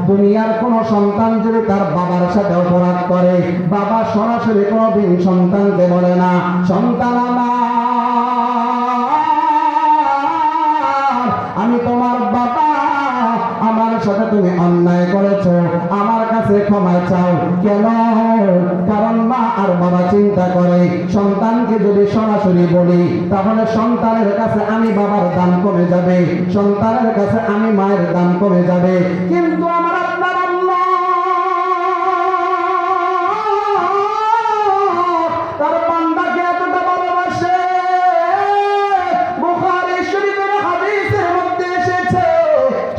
দুনিয়ার কোন সন্তান যদি তার বাবার সাথে অপরাধ করে, বাবা সরাসরি কোনদিন সন্তানকে বলে না সন্তান আমি তোমার বাবা, আমার সাথে তুমি অন্যায় করেছো, আমার কাছে ক্ষমা চাও। কেন? কারণ মা আর বাবা চিন্তা করে সন্তানকে যদি সরাসরি বলি তাহলে সন্তানের কাছে আমি বাবার দাম কমে যাবে, সন্তানের কাছে আমি মায়ের দাম কমে যাবে। কিন্তু আমার আপনার আল্লাহ তার বান্দাকে এতটা ভালোবাসে, বুখারী শরীফের হাদিসের মধ্যে এসেছে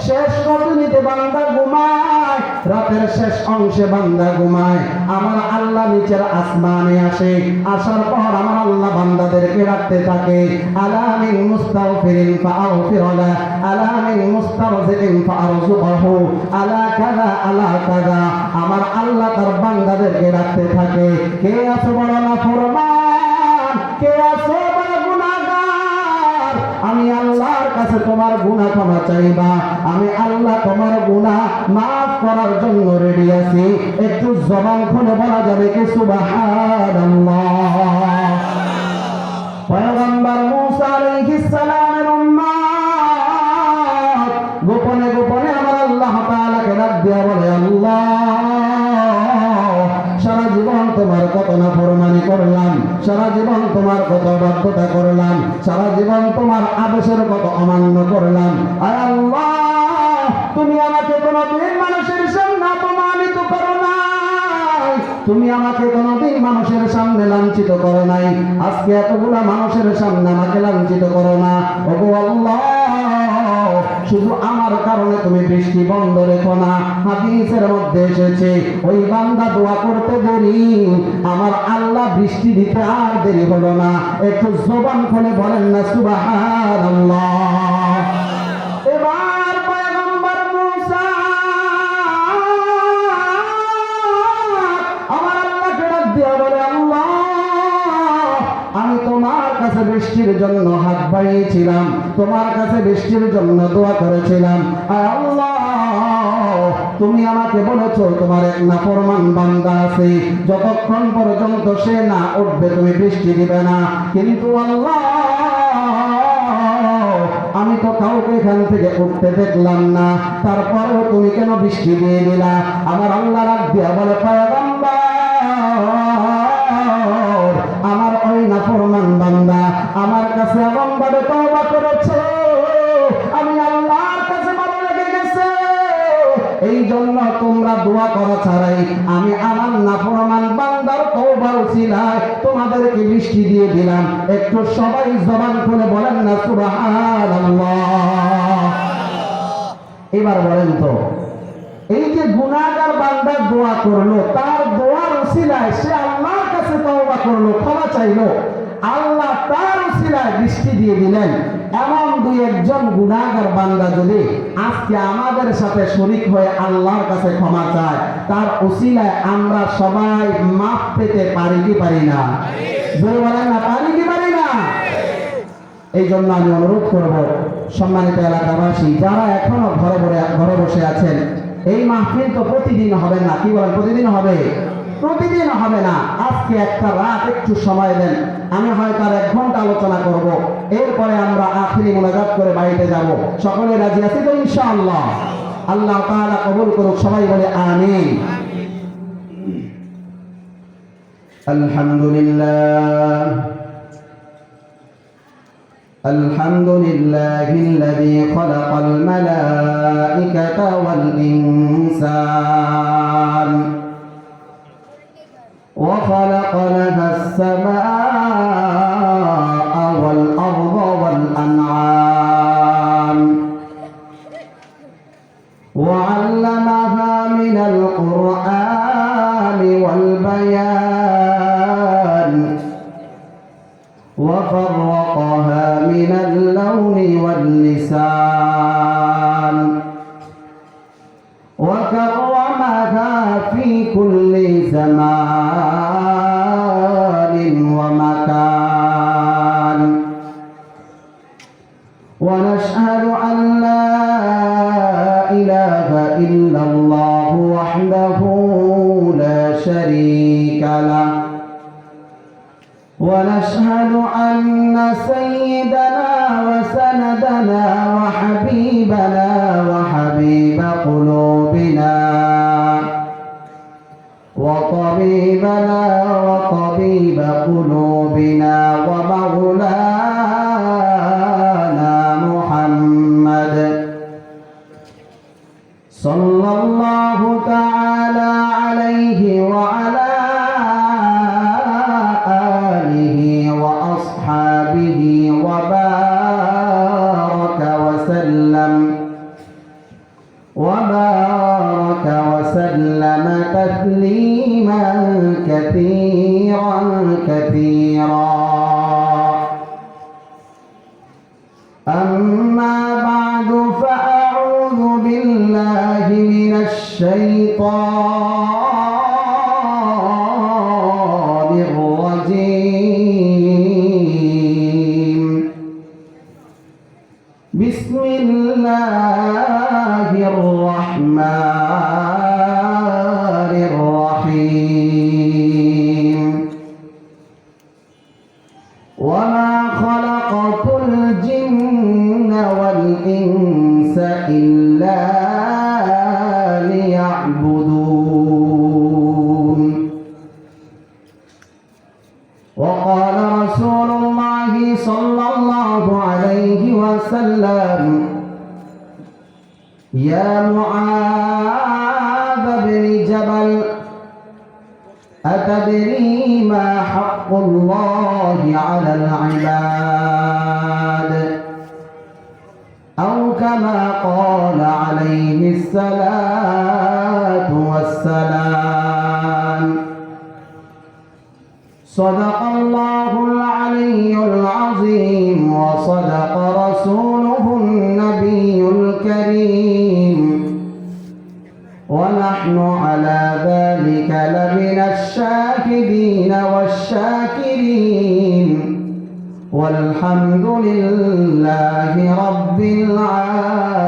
শেষ রজনীতে বান্দা ঘুমায়, রাতের শেষ অংশে বান্দা ঘুমায়, আমার আল্লাহ নিচের আসমানে আসে, আসার পর আমার আল্লাহ বান্দাদেরকে রাখতে থাকে। আলা মিন মুস্তাগফিরিন ফাআগফির লাহু, আলা মিন মুস্তারজিকিন ফাআরযুকহু, আলা কাযা আলা কাযা, আমার আল্লাহ তার বান্দাদেরকে রাখতে থাকে। কে আছে বড় নাফরমান, কে আছে বড় গুনাহগার, আমি আল্লাহর কাছে তোমার গুনাহ ক্ষমা চাইবা, আমি আল্লাহ তোমার গুনাহ মাফ করার জন্য রেডি আছি। একটু জবান খুলে বলা যাবে কি সুবহানাল্লাহ। পয়গম্বর মূসা আলাইহিস সালামের উম্মত গোপনে গোপনে আমার আল্লাহ তাআলাকে ডাক দিয়া বলে আল্লাহ সারা জীবন তোমার কত নাফরমানি করলাম, সারা জীবন তোমার কত অবাধ্যতা করলাম, সারা জীবন তোমার আদেশের কত অমান্য করলাম। আয় আল্লাহ তুমি আমাকে কোনদিন মানুষের সামনে অপমানিত করো নাই, তুমি আমাকে কোনদিন মানুষের সামনে লাঞ্ছিত করো নাই, আজকে এতগুলা মানুষের সামনে আমাকে লাঞ্ছিত করো না। ওগো আল্লাহ শুধু আমার কারণে তুমি বৃষ্টি বন্ধ রেখো না। হাদিসের মধ্যে এসেছে ওই বান্দা দোয়া করতে দেরি, আমার আল্লাহ বৃষ্টি দিতে আর দেরি হলো না। একটু জবান খুলে বলেন না সুবহানাল্লাহ। এবার পয়গম্বর মূসা আমার আল্লাহকে ডাক দিয়া বলে আল্লাহ আমি তোমার কাছে বৃষ্টির জন্য হাত বাড়িয়েছিলাম, তোমার কাছে বৃষ্টির জন্য দোয়া করেছিলাম। আয় আল্লাহ তুমি আমাকে বলেছো তোমার এক নাফরমান বান্দা আছে, যতক্ষণ পর্যন্ত সে না উঠবে তুমি বৃষ্টি দিবে না। কিন্তু আল্লাহ আমি তো কাউকে এখান থেকে উঠতে দেখলাম না, তারপরেও তুমি কেন বৃষ্টি দিয়ে দিলা? আমার আল্লাহ রাগ দিয়া বলে পয়গম্বর আমার ওই নাফরমান বান্দা আমার কাছে এমনভাবে তওবা করেছে, আমি আল্লাহর কাছে ভালো লেগে গেছে, এই জন্য তোমরা দোয়া করা ছাড়াই আমি আমার নাফরমান বান্দার তওবার উসিলায় তোমাদেরকে বৃষ্টি দিয়ে দিলাম। একটু সবাই জবান খুলে বলেন না সুবহানাল্লাহ। এবার বলেন তো এই যে গুনাহগার বান্দা দোয়া করলো, তার দোয়ার উসিলায় সে আল্লাহর কাছে তওবা করলো, ক্ষমা চাইলো, আল্লাহ তার উসিলায় বৃষ্টি দিয়ে দিলেন। এমন দুই একজন গুনাহগার বান্দা যদি আজকে আমাদের সাথে শরীক হয়ে আল্লাহর কাছে ক্ষমা চায়, তার উসিলায় আমরা সবাই মাফ পেতে পারি কি পারি না? জোরে বলেন না, পারি কি পারি না? এই জন্য আমি অনুরোধ করব সম্মানিত এলাকাবাসী যারা এখনো ঘরে বসে আছেন, এই মাহফিল তো প্রতিদিন হবে না, কি বলেন প্রতিদিন হবে? প্রতিদিন হবে না, আজকে একটা রাত একটু সময় দেন, আমি হয়তো আর 1 ঘন্টা আলোচনা করব, এরপরে আমরা আখিরি মোনাজাত করে বাড়িতে যাব। সকলে রাজি আছি তো ইনশাআল্লাহ? আল্লাহ তাআলা কবুল করুক, সবাই বলে আমিন। আলহামদুলিল্লাহ আলহামদুলিল্লাহিল্লাযী খালাকাল মালাইকাতা ওয়াল ইনসান وخلق لها السماء والأرض والأنعام وعلمها من القرآن والبيان وفرقها من اللون واللسان وكرمها في كل زمان ومكان ونشهد أن لا إله إلا الله الله وحده لا شريك له ونشهد أن سيدنا وسندنا وحبيبنا وحبيب قلوبنا وطبيبنا وطبيب قلوبنا ومولانا محمد صلى الله تعالى عليه وعلى آله وأصحابه وبارك وسلم تسليما كثيرا كثيرا. أما بعد فأعوذ بالله من الشيطان الرجيم. بسم الله الرحمن الرحيم. وما خلقت الجن والإنس إلا ليعبدون. وقال رسول الله صلى الله عليه وسلم: يا معاذ بن جبل أتدري ما حق الله على العباد؟ أو كما قال عليه الصلاة والسلام. صدق الله العلي العظيم وصدق رسوله النبي الكريم، ونحن على ذلك لمن الشاهدين والشاكرين، والحمد لله رب العالمين.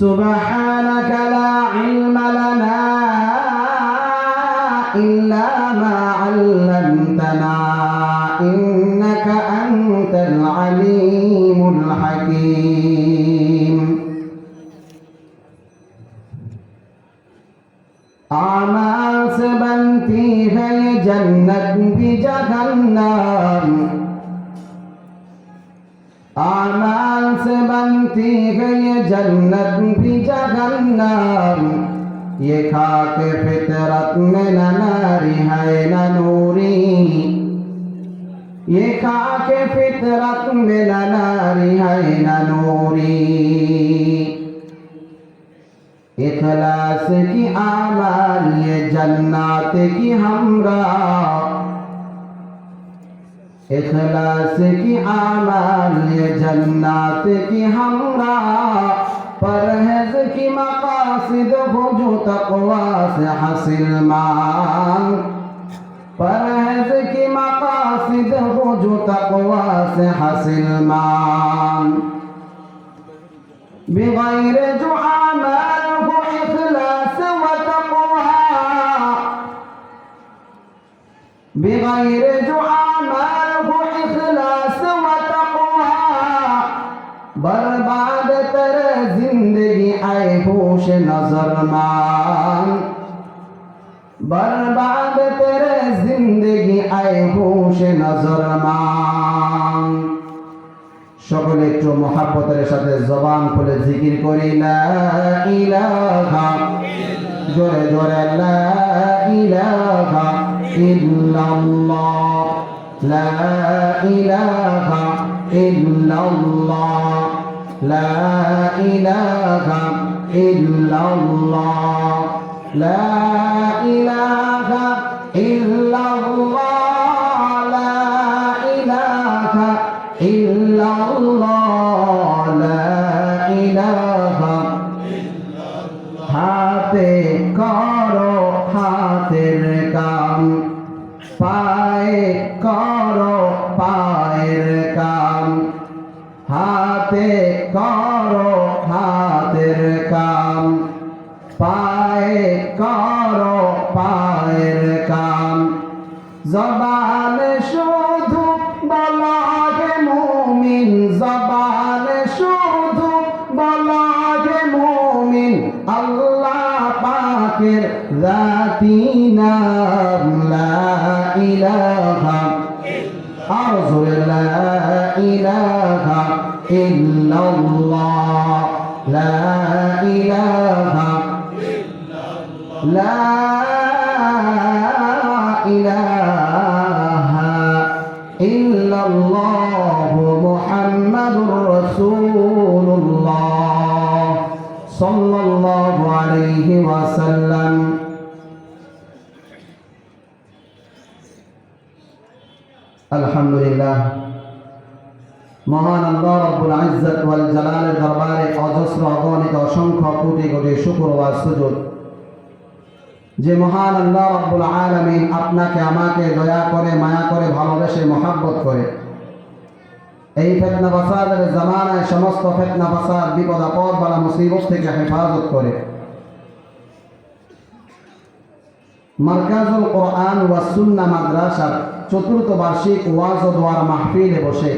سبحانك لا علم لنا إلا ما علمتنا إنك أنت العليم الحكيم. أعمال से बनती है ये जन्नत भी जहन्नम, अमाल से बनती है ये जन्नत भी जहन्नम। ये खाक फितरत में न नारी है न नूरी, ये खाक फितरत में न नारी है न नूरी। इखलास की आमाल ये जन्नत की हमरा, इखलास की आमाल ये जन्नत की हमरा। परहेज की मकासिद हो जो तक़वा से हासिल मान, परहेज की मकासिद हो जो तक़वा से हासिल मान। बिगैर जो आमाल हो इखलास व तक़वा, बिगैर जो आमाल हो इखलास व तक़वा। बर्बाद तेरे जिंदगी आए होश नजर मान, बर्बाद तेरे जिंदगी आए होश नजर मान। সকলে একটু মহাব্বতের সাথে জবান খুলে জিকির করি লা ইলাহা, জোরে জোরে লা ইলাহা ইল্লাল্লাহ, লা ইলাহা ইল্লাল্লাহ, লা ইলাহা ইল্লাল্লাহ, লা ইলাহা ইল্লাল্লাহ, লা ইলাহা ইল্লাল্লাহ, লা ইলাহা। হাতে করো হাতের কাম, পায়ে করো পায়ের কাম, হাতে করো করো হাতের কাম, পায়ে করো পায়ের কাম, জবানে শুধু বলো হে মুমিন, জবানে শুধু বলো হে মুমিন, আল্লাহ পাকের জাতি নাম লা ইলাহা লা ইলাহা ইল্লাল্লাহ, লা ইলাহা লা ইলাহা ইল্লাল্লাহ মুহাম্মাদুর রাসূলুল্লাহ সাল্লাল্লাহু আলাইহি ওয়াসাল্লাম। আলহামদুলিল্লাহ, মহান আল্লাহ রাব্বুল ইজ্জত ওয়াল জালালের দরবারে অজস্র অগণিত অসংখ্য কোটি কোটি শুকর ওয়া সুজুদ যে মহান আল্লাহ রাব্বুল আলামিন আপনাকে আমাকে দয়া করে মায়া করে ভালোবেসে মহব্বত করে এই ফিতনা ফাসাদের জামানায় সমস্ত ফিতনা ফাসাদ বিপদ আপদ বালা মুসিবত থেকে হেফাজত করে মারকাজুল কোরআন ওয়া সুন্নাহ মাদ্রাসার চতুর্থ বার্ষিক ওয়াজ ও দোয়ার মাহফিলে বসে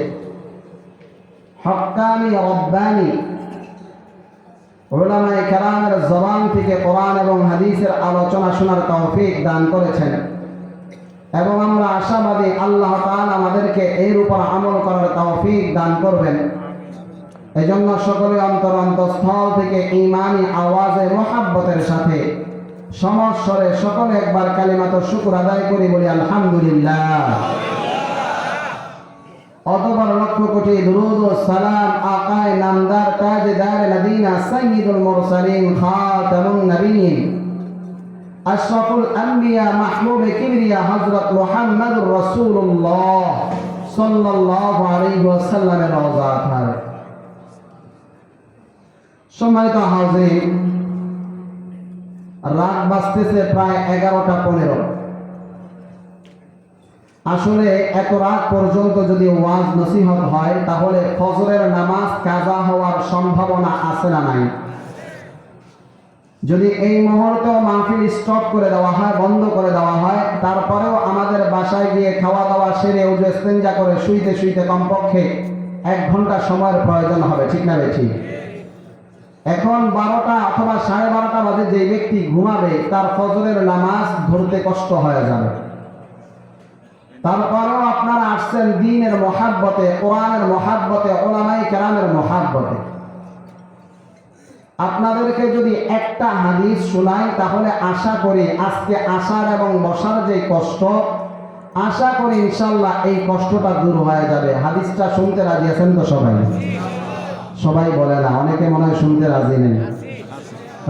হক্কানি রব্বানি উলামায়ে কেরামের জবান থেকে কোরআন এবং হাদিসের আলোচনা শোনার তৌফিক দান করেছেন এবং আমরা আশাবাদী আল্লাহ তাআলা আমাদেরকে এর উপর আমল করার তৌফিক দান করবেন। এজন্য সকলে অন্তরস্থল থেকে ঈমানি আওয়াজে মুহাব্বতের সাথে সমস্বরে সকলে একবার কালিমাতুশ শুকর আদায় করি, বলি আলহামদুলিল্লাহ। অতঃপর লক্ষ কোটি দুরূদ ও সালাম আকায়ে নামদার তাজদার মদিনা সাইয়্যিদুল মুরসালিন খাতামুন নবিয়্যিন আশরাফুল আম্বিয়া মাহবুবে কিবরিয়া হযরত মুহাম্মদুর রাসূলুল্লাহ সাল্লাল্লাহু আলাইহি ওয়াসাল্লামের রওজা আথার। সম্মানিত হাজির, রাত বাজতেছে প্রায় 11টা 15। আসলে এত রাত পর্যন্ত যদি ওয়াজ নসিহত হয় তাহলে ফজরের নামাজ কাজা হওয়ার সম্ভাবনা আছে না নাই? যদি এই মুহূর্তে মাহফিল স্টপ করে দেওয়া হয়, বন্ধ করে দেওয়া হয়, তারপরেও আমাদের বাসায় গিয়ে খাওয়া দাওয়া সেরে ওযু ইস্তেঞ্জা করে শুইতে শুইতে কমপক্ষে 1 ঘন্টা সময়ের প্রয়োজন হবে, ঠিক না ঠিক? এখন 12টা অথবা 12:30 বাজে যে ব্যক্তি ঘুমাবে তার ফজরের নামাজ ধরতে কষ্ট হয়ে যাবে। তারপরেও আপনারা আসছেন দ্বীনের মহাব্বতে, কোরআনের মহাব্বতে, উলামায়ে কেরামের মহাব্বতে। আপনাদেরকে যদি একটা হাদিস শোনাই তাহলে আশা করি আজকে আসার এবং বসার যে কষ্ট, আশা করি ইনশাআল্লাহ এই কষ্টটা দূর হয়ে যাবে। হাদিসটা শুনতে রাজি আছেন তো সবাই? সবাই বলে না, অনেকে মনে হয় শুনতে রাজি নেই।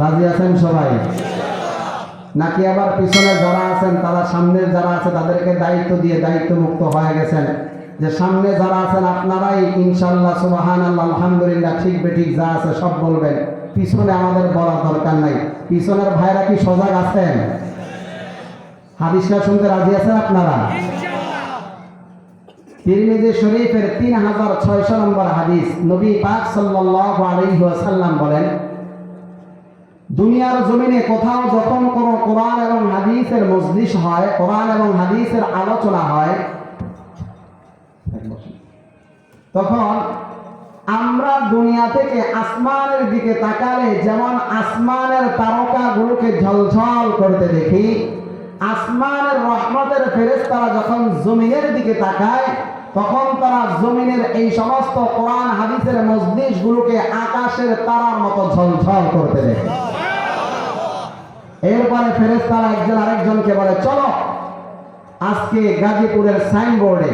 রাজি আছেন সবাই? নাকি আবার পিছনে যারা আছেন তারা সামনের যারা আছে তাদেরকে দায়িত্ব দিয়ে দায়িত্ব মুক্ত হয়ে গেছেন যে সামনে যারা আছেন আপনারাই ইনশাআল্লাহ সুবহানাল্লাহ আলহামদুলিল্লাহ ঠিক বেঠিক যা আছে সব বলবেন, পিছনে আমাদের বলার দরকার নাই। পিছনের ভাইরা কি সজাগ আছেন? হাদিসটা শুনতে রাজি আছেন আপনারা? তিরমিজি শরীফের 3600 নম্বর হাদিস, নবী পাক সাল্লাল্লাহু আলাইহি ওয়াসাল্লাম বলেন, দুনিয়ার জমিনে কোথাও যখন কোনো কোরআন এবং হাদিসের মজলিস হয়, কোরআন এবং হাদিসের আলোচনা হয়, তখন আমরা দুনিয়া থেকে আসমানের দিকে তাকালে যেমন আসমানের তারকাগুলোকে ঝলঝল করতে দেখি, আসমানের রহমতের ফেরেশতারা যখন জমিনের দিকে তাকায় তখন তারা জমিনের এই সমস্ত কোরআন হাদিসের মজলিসগুলোকে আকাশের তারার মতো ঝলঝল করতে দেখে। এরপরে ফেরেশতারা একজন আরেকজনকে বলে, চলো আজকে গাজীপুরের সাইনবোর্ডে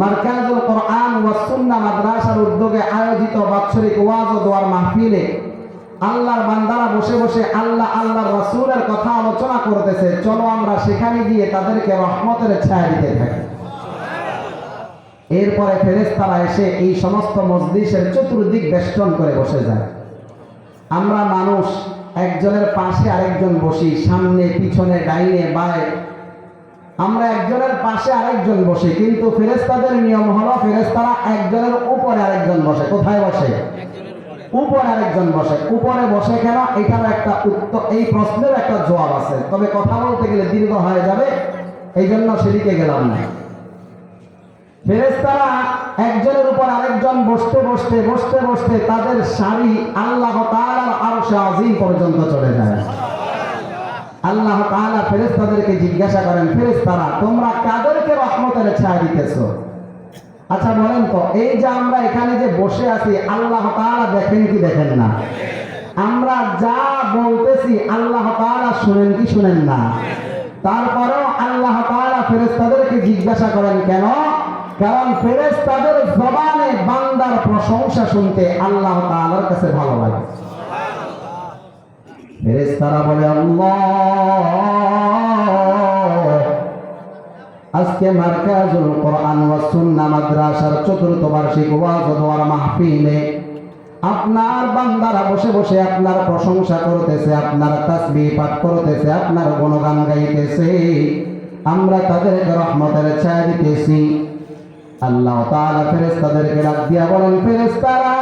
মারকাজুল কোরআন ওয়া সুন্নাহ মাদ্রাসার উদ্যোগে আয়োজিত বাৎসরিক ওয়াজ ও দোয়ার মাহফিলে আল্লাহর বান্দারা বসে বসে আল্লাহ আল্লাহর রাসূলের কথা আলোচনা করতেছে, চলো আমরা সেখানে গিয়ে তাদেরকে রহমতের ছায়া দিতে থাকি। এরপরে ফেরেশতারা এসে এই সমস্ত মজলিসের চতুর্দিক বেষ্টন করে বসে যায়। আমরা মানুষ একজনের পাশে আরেকজন বসি, সামনে পিছনে ডাইনে বাঁয়ে, আমরা একজনের পাশে আরেকজন বসি, কিন্তু ফেরেশতাদের নিয়ম হলো ফেরেশতারা একজনের উপরে আরেকজন বসে। কোথায় বসে? উপরে আরেকজন বসে। উপরে বসে কেন, এটার একটা উত্তর, এই প্রশ্নের একটা জবাব আছে, তবে কথা বলতে গেলে দীর্ঘ হয়ে যাবে, এই জন্য সেদিকে গেলাম না। ফেরেশতারা একজনের উপর আরেকজন বসতে বসতে বসতে বসতে তাদের সারি আল্লাহ তাআলার আরশে আজিম পর্যন্ত চলে যায়। আল্লাহ তাআলা ফেরেশতাদেরকে জিজ্ঞাসা করেন, ফেরেশতারা তোমরা কাদেরকে রহমতের ছায়া দিতেছো? আচ্ছা বলেন তো, এই যে আমরা এখানে যে বসে আছি, আল্লাহ তাআলা দেখেন কি দেখেন না? আমরা যা বলতেছি আল্লাহ তাআলা শুনেন কি শুনেন না? তারপরেও আল্লাহ তাআলা ফেরেশতাদেরকে জিজ্ঞাসা করেন কেন? কারণ ফেরেশতাদের জবানে বান্দার প্রশংসা শুনতে আল্লাহ তাআলার কাছে ভালো লাগে। ফেরেশতারা বলে, আল্লাহ, আজকে মারকাজুল কোরআন ওয়াস সুন্নাহ মাদ্রাসার চতুর্থ বার্ষিক ওয়াজ ওয়ার মাহফিলে আপনার বান্দারা বসে বসে আপনার প্রশংসা করতেছে, আপনার তাসবিহ পাঠ করতেছে, আপনার গুণগান গাইতেছে, আমরা তাদেরকে রহমতের ছায়া দিতেছি। আল্লাহ তাআলা ফেরেশতাদেরকে ডাক দিয়া বলেন, ফেরেশতারা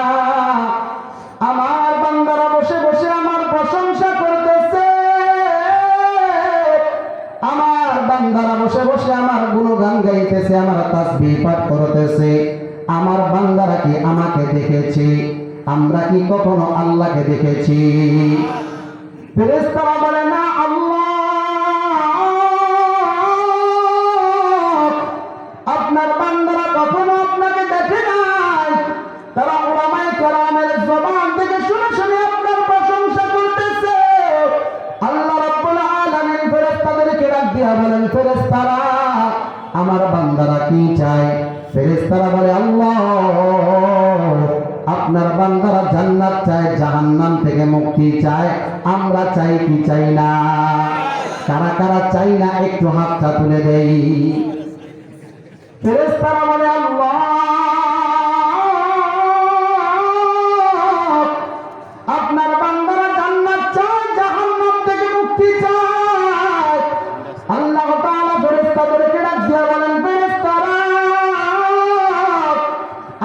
আমার বান্দারা বসে বসে আমার প্রশংসা করতেছে, আমার বান্দারা বসে বসে আমার গুণগান গাইতেছে, আমার তাসবিহ পাঠ করতেছে, আমার বান্দারা কি আমাকে দেখেছে? আমরা কি কখনো আল্লাহকে দেখেছি? ফেরেশতারা বলে, না আল্লাহ, আপনার বান্দারা কখনো আপনাকে দেখে নাই। তারা উলামায়ে কেরামের জবান থেকে শুনে শুনে আপনার প্রশংসা করতেছে। আল্লাহ রাব্বুল আলামিন ফেরেশতাদেরকে ডাক দিয়া বলেন, ফেরেশতারা আমার বান্দারা কি চায়? ফেরেশতারা বলে, আল্লাহ, আপনার বান্দারা জান্নাত চায়, জাহান্নাম থেকে মুক্তি চায়। আমরা চাই কি চাই না? কারা কারা চাই না একটু হাতটা তুলে দেই। ফেরেশতারা বলে, আল্লাহ, আপনার বান্দারা জান্নাত চায়, জাহান্নাম থেকে মুক্তি চায়। আল্লাহ তাআলা ফেরেশতাদেরকে ডাক দিয়ে বলেন, ফেরেশতারা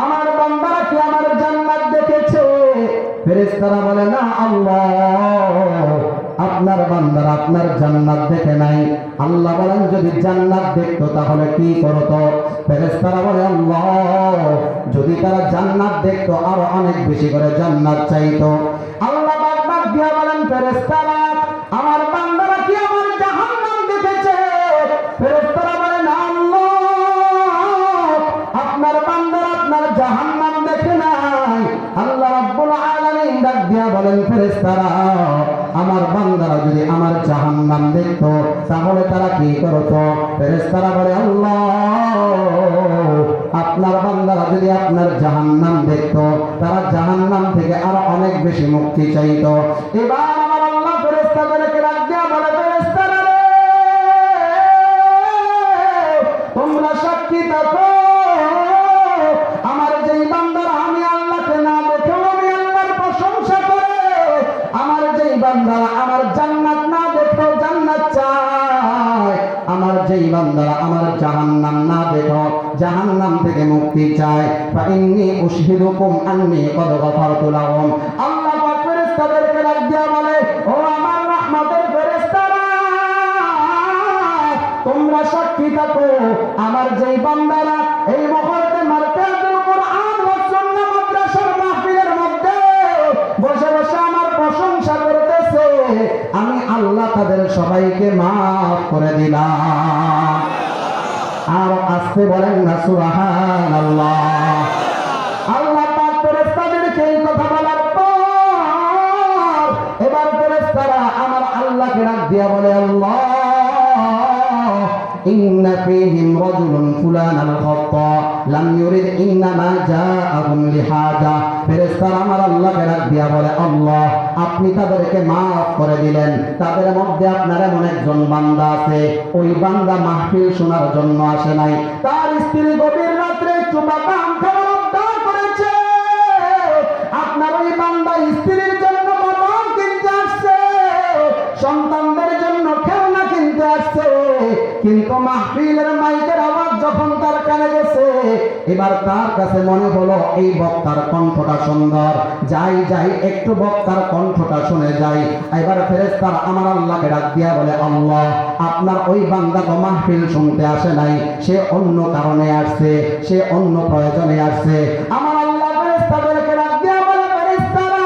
আমার বান্দারা কি আমার জান্নাত দেখেছে? ফেরেশতারা বলে, না আল্লাহ, আপনার বান্দারা আপনার জান্নাত দেখে নাই। আল্লাহ বলেন, যদি জান্নাত দেখতো তাহলে কি করতো? ফেরেশতারা বলে, আল্লাহ, যদি তারা জান্নাত দেখতো আরো অনেক বেশি করে জান্নাত চাইতো। আল্লাহ ডাক দিয়া বলেন, ফেরেশতারা আমার বান্দারা কি আমার জাহান্নাম দেখেছে? ফেরেশতারা বলে, না আল্লাহ, আপনার বান্দারা আপনার জাহান্নাম দেখে নাই। আল্লাহ রাব্বুল আলামিন ডাক দিয়া বলেন, ফেরেশতারা আমার বান্দারা যদি আমার জাহান্নাম দেখতো তাহলে তারা কি করতো? ফেরেশতারা বলে, আল্লাহ, আপনার বান্দারা যদি আপনার জাহান্নাম দেখতো তারা জাহান্নাম থেকে আরো অনেক বেশি মুক্তি চাইতো। এবার আমার আল্লাহ ফেরেশতাদেরকে ডাক দিয়া বলে, ফেরেশতারা তোমরা সাক্ষী থাকো, আমার যেই বান্দারা আমি আল্লাহকে না দেখেও আমি আল্লাহর প্রশংসা করে, আমার যেই বান্দারা আমার জান্নাত না দেখেও জান্নাত চায়, আমার যেই বান্দারা আমার জাহান্নাম না দেখো জাহান্নাম থেকে মুক্তি চায়, ফাইন্নী উশহিদুকুম আন্নী ক্বাদ গফারতু লাহুম। আল্লাহ পাক ফেরেশতাদেরকে ডাক দিয়া বলে, ও আমার রহমতের ফেরেশতারা, তোমরা সাক্ষী থাকো, আমার যেই বান্দারা এই মুহূর্তে মারকাজুল কোরআন ওয়াস সুন্নাহ মাদ্রাসার মাহফিলের মধ্যে বসে বসে আমার প্রশংসা করতেছে, আমি আল্লাহ তাদের সবাইকে মাফ করে দিলাম। আর আসতে বলেন না সুবহানাল্লাহ। আল্লাহ পাক ফেরেশতাদেরকে এই কথা বলার পর এবার ফেরেশতারা আমার আল্লাহকে ডাক দিয়া বলে, আল্লাহ, ইন্না ফীহিম রাজুলুন ফুলানাল খাত্তা লাম ইউরিদ ইন্নামা জাআহুম লিহাজা। ফেরেশতারা আমার আল্লাহকে ডাক দিয়া বলে, আল্লাহ, আপনি তাদেরকে মাফ করে দিলেন। তাদের মধ্যে আপনার এমন একজন বান্দা আছে, ওই বান্দা মাহফিল শোনার জন্য আসে নাই, তার স্ত্রী গভীর রাত্রে একটু বাদাম খাওয়ার আবদার করেছে, আপনার ওই বান্দা স্ত্রীর জন্য বাদাম কিনতে আসছে, সন্তানদের জন্য খেলনা কিনতে আসছে, কিন্তু মাহফিলের মাইকের আওয়াজ যখন তার কানে গেছে এবার তার কাছে মনে হলো এই বক্তার কণ্ঠটা সুন্দর, যাই যাই একটু বক্তার কণ্ঠটা শুনে যাই। এবার ফেরেশতারা আমার আল্লাহকে ডাক দিয়া বলে, আল্লাহ আপনার ওই বান্দা তো মাহফিল শুনতে আসে নাই, সে অন্য কারণে আসছে, সে অন্য প্রয়োজনে আসছে। আমার আল্লাহ ফেরেশতাদেরকে ডাক দিয়া বলে, ফেরেশতারা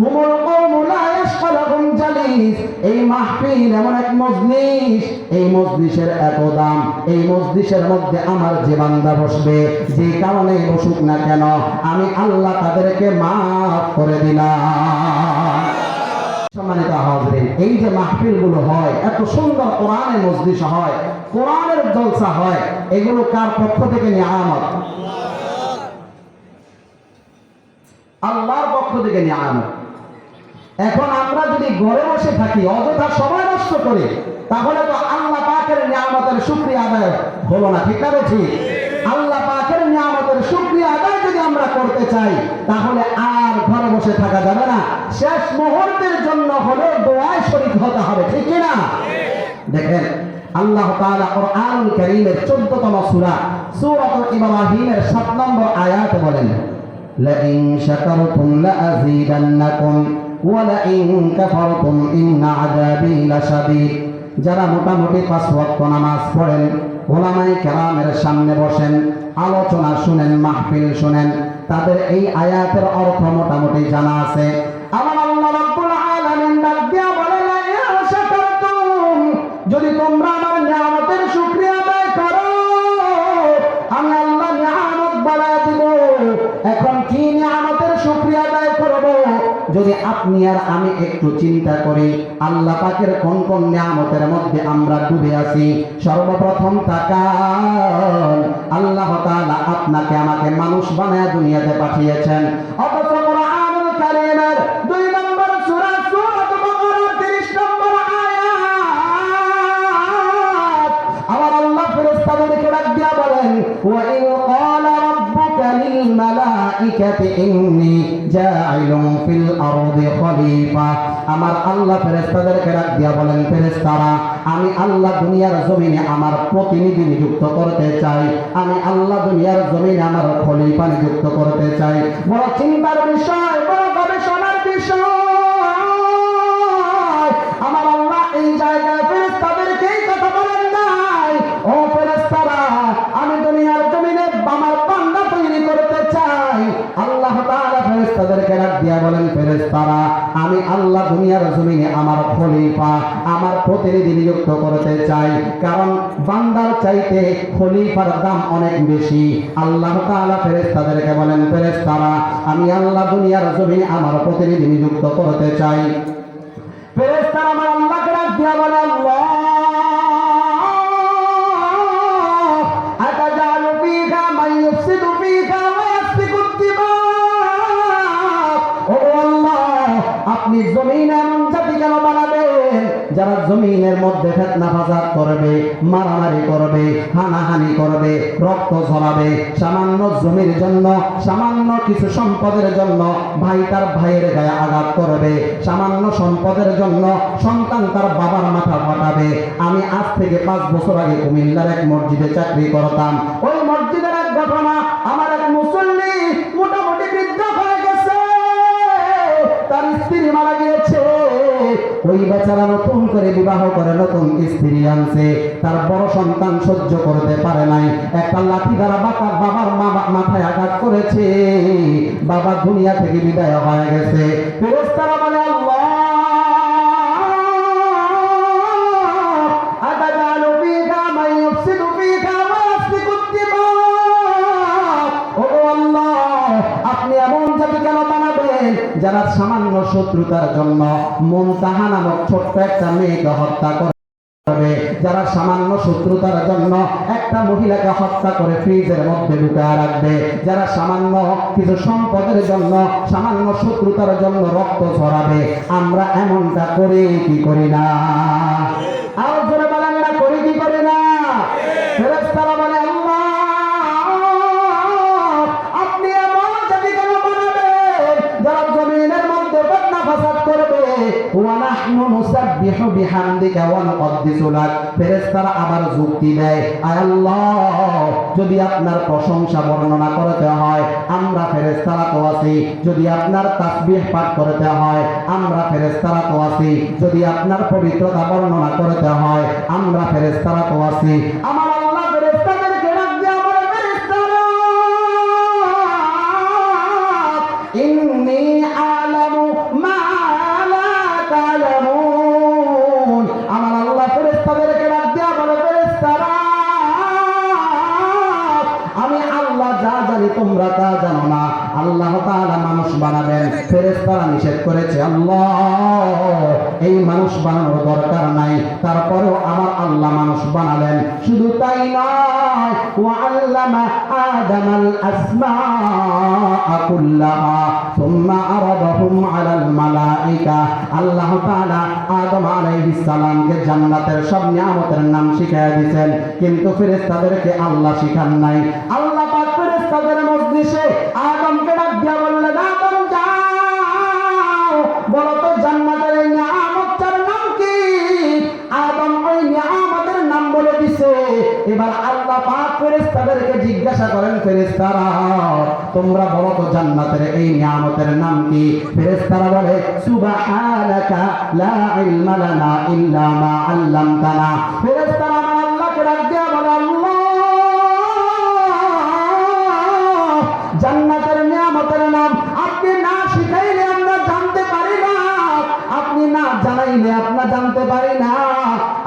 হুমুল কওমু লা ইয়াশকালুহুম জালিস, এই মাহফিল এমন এক মজলিস, এই মজলিসের এত দাম, এই মজলিসের মধ্যে আমার যে বান্দা বসবে, যে কারণে বসুক না কেন, আমি আল্লাহ তাদেরকে মাফ করে দিলাম। সম্মানিত হাজরিন, এই যে মাহফিল গুলো হয়, এত সুন্দর কোরআনের মজলিস হয়, কোরআনের জলসা হয়, এগুলো কার পক্ষ থেকে নিয়ামত? আল্লাহর পক্ষ থেকে নিয়ামত। এখন আমরা যদি ঘরে বসে থাকি, অযথা সময় নষ্ট করি, তাহলে তো আল্লাহ পাকের নিয়ামতের শুকরিয়া আদায় হলো না, ঠিক না? ঠিক। আল্লাহ পাকের নিয়ামতের শুকরিয়া আদায় যদি আমরা করতে চাই, তাহলে আর ঘরে বসে থাকা যাবে না, শেষ মুহূর্তের জন্য হলেও দোয়ায় শরীক হতে হবে, ঠিক কি না? দেখেন আল্লাহ তাআলা কোরআনুল কারীমের 14তম সূরা সূরাতুল ইব্রাহিমের 7 নম্বর আয়াতে বলেন, লাইন শাকারতুম লাযীদান্নাকুম ওয়া লাইন কাফারতুম ইন্না আযাবি লাশাদীদ। যারা মোটামুটি 5 ওয়াক্ত নামাজ পড়েন, ওলামায়ে কেরামের সামনে বসেন, আলোচনা শুনেন, মাহফিল শুনেন, তাদের এই আয়াতের অর্থ মোটামুটি জানা আছে। আমার আল্লাহ রাব্বুল আলামিন ডাক দিয়া বলে, লাইন শাকারতুম, যদি তোমরা আমার নিয়ামতের শুকরিয়া আদায় করো, আমি আল্লাহ নিয়ামত বাড়ায় দিব। এখন কি নিয়ামতের শুকরিয়া আদায় করব? যদি আপনি আর আমি একটু চিন্তা করি, আল্লাহ পাকের কোন কোন নিয়ামতের মধ্যে আমরা ডুবে আছি। সর্বপ্রথম তাকান, আল্লাহ তাআলা আপনাকে আমাকে মানুষ বানায় দুনিয়াতে পাঠিয়েছেন। অথচ কোরআনুল কারীমের 2 নম্বর সূরা সূরাতুল বাকারা 30 নম্বর আয়াত আমার আল্লাহ ফেরেশতাদেরকে ডাক দিয়া বলেন, ওয়া ইন ক্বালা রাব্বুকা লিল মালাইকাতি ইন্নী জাইলুন ফিল আরদি খলিফা। আমার আল্লাহ ফেরেশতাদেরকে ডাক দিয়া বলেন, ফেরেশতারা আমি আল্লাহ দুনিয়ার জমিনে আমার প্রতিনিধি নিযুক্ত করতে চাই, আমি আল্লাহ দুনিয়ার জমিনে আমার খলিফা নিযুক্ত করতে চাই। বড় চিন্তার বিষয়, বড় গবেষণার বিষয়। আমার আল্লাহ এই জায়গায় ফেরেশতাদেরকে এই কথা বলেন নাই, ও ফেরেশতারা আমি দুনিয়ার জমিনে আমার বান্দা তৈরি করতে চাই। আল্লাহ তাআলা ফেরেশতাদেরকে ডাক দিয়া বলেন, ফেরেশতারা আমি আল্লাহ দুনিয়ার জমিনে আমার খলিফা, আমার প্রতিনিধি নিযুক্ত করতে চাই। কারণ বান্দার চাইতে খলিফার দাম অনেক বেশি। আল্লাহ তাআলা ফেরেশতাদেরকে বলেন, ফেরেশতারা আমি আল্লাহ দুনিয়ার জমিনে আমার প্রতিনিধি নিযুক্ত করতে চাই। ফেরেশতারা আমার আল্লাহকে ডাক দিয়া বলে, আল্লাহ আতাজালু ফীহা মান ইউফসিদু ফীহা ওয়া ইয়াসফিকুদ দিমা। ও আল্লাহ আপনি জমিনে এমন জাতি কেন বানাবেন যারা জমিনের মধ্যে ফিতনা ফাসাদ করবে, মারামারি করবে, হানাহানি করবে, রক্ত ঝরাবে, সামান্য জমির জন্য, সামান্য কিছু সম্পদের জন্য ভাই তার ভাইয়ের গায়ে আঘাত করবে, সামান্য সম্পদের জন্য সন্তান তার বাবার মাথা ফাটাবে। আমি আজ থেকে 5 বছর আগে কুমিল্লার এক মসজিদে চাকরি করতাম। ওই মসজিদের এক ঘটনা, আমার এক মুসল্লি মোটামুটি বৃদ্ধ হয়ে গেছে, তার স্ত্রী মারা গিয়েছে। ওই বেচারা নতুন করে বিবাহ করে নতুন স্ত্রী আনছে, তার বড় সন্তান সহ্য করতে পারে নাই, একটা লাঠি দ্বারা বাবার মাথায় আঘাত করেছে, বাবা দুনিয়া থেকে বিদায় হয়ে গেছে। ফেরেশতারা বলে, আল্লাহ আতাজালু ফীহা মান ইউফসিদু ফীহা ওয়া ইয়াসফিকুদ দিমা। ও আল্লাহ আপনি এমন জাতি কেন বানাবেন যারা সামান্য শত্রুতার জন্য মুনতাহা নামক ছোট্ট একটা মেয়েকে হত্যা করবে, যারা সামান্য শত্রুতার জন্য একটা মহিলাকে হত্যা করে ফ্রিজের মধ্যে ঢুকায় রাখবে, যারা সামান্য কিছু সম্পদের জন্য, সামান্য শত্রুতার জন্য রক্ত ঝরাবে। আমরা এমনটা করি কি করি না? আর জোরে বলেন না, করি কি করি না? ফেরেশতারা বলে, আল্লাহ আপনি এমন জাতি কেন বানাবেন যারা জমিনের মধ্যে ফিতনা ফাসাদ করবে। ওয়া নাহনু নুসাব্বিহু নুসাব্বিহু বিহামদিকা ওয়া নুকদ্দিসু লাক। ফেরেশতারা আবার যুক্তি দেয়, আয় আল্লাহ, যদি আপনার প্রশংসা বর্ণনা করতে হয় আমরা ফেরেশতারা তো আছি, যদি আপনার তাসবিহ পাঠ করতে হয় আমরা ফেরেশতারা তো আছি, যদি আপনার পবিত্রতা বর্ণনা করতে হয় আমরা ফেরেশতারা তো আছি। আমার আল্লাহ ফেরেশতাদেরকে ডাক দিয়ে বলে, ফেরেশতারা, ইন্নী আ'লামু মা লা তা'লামুন। আমার আল্লাহ ফেরেশতাদেরকে ডাক দিয়ে বলে, ফেরেশতারা, আমি আল্লাহ যা জানি তোমরা তা জানো না। আল্লাহ তাআলা মানুষ বানাবেন, ফেরেশতারা নিষেধ করেছে, আল্লাহ এই মানুষ বানানোর দরকার নাই, তারপরেও আমার আল্লাহ মানুষ বানালেন। শুধু তাই নয়, ওয়া আল্লামা আদামাল আসমাআ কুল্লাহা সুম্মা আরাদাহুম আলাল মালাইকা। আল্লাহ তাআলা আদম আলাইহিস সালামকে জান্নাতের সব নিয়ামতের নাম শিখিয়ে দিয়েছেন, কিন্তু ফেরেশতাদেরকে আল্লাহ শিখান নাই। আল্লাহ পাক ফেরেশতাদের মজলিসে আদমকে ডাক দিয়া বললেন, আদম যাও, বলো তো জান্নাতের এই নিয়ামতটার নাম কি? আদম ওই নিয়ামতের নাম বলে দিছে। এবার আল্লাহ পাক ফেরেশতাদেরকে জিজ্ঞাসা করেন, ফেরেশতারা তোমরা বলো তো জান্নাতের এই নিয়ামতের নাম কি? ফেরেশতারা বলে, সুবহানাকা লা ইলমা লানা ইল্লা মা আল্লামতানা। ফেরেশতারা আমার আল্লাহকে ডাক দিয়া বলে, আল্লাহ জান্নাতের নিয়ামতের নাম আপনি না শিখাইলে আমরা জানতে পারি না, আপনি না জানাইলে আমরা জানতে পারি না,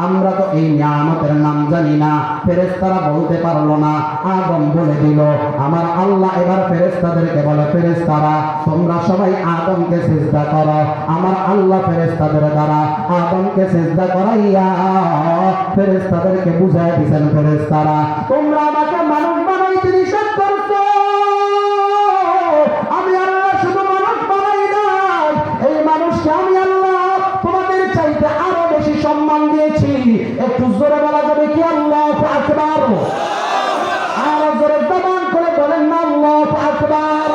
আমরা তো এই নিয়ামতের নাম জানি না। ফেরেশতারা বলতে পারলো না, আদম বলে দিল। আমার আল্লাহ এবার ফেরেশতাদেরকে বলে, ফেরেশতারা তোমরা সবাই আদমকে সিজদা করো। আমার আল্লাহ ফেরেশতাদের দ্বারা আদমকে সিজদা করাইয়া ফেরেশতাদেরকে বুঝাই দিয়েছেন, ফেরেশতারা তোমরা আমাকে মানুষ বানাইতে নিষেধ করছো, আমি আল্লাহ শুধু মানুষ বানাই নাই, এই মানুষকে আমি আল্লাহ তোমাদের চাইতে আরো বেশি সম্মান দিয়েছি। একটু জোরে বলা যাবে কি আল্লাহু আকবার? আরো জোরে জবান করে বলেন না আল্লাহু আকবার।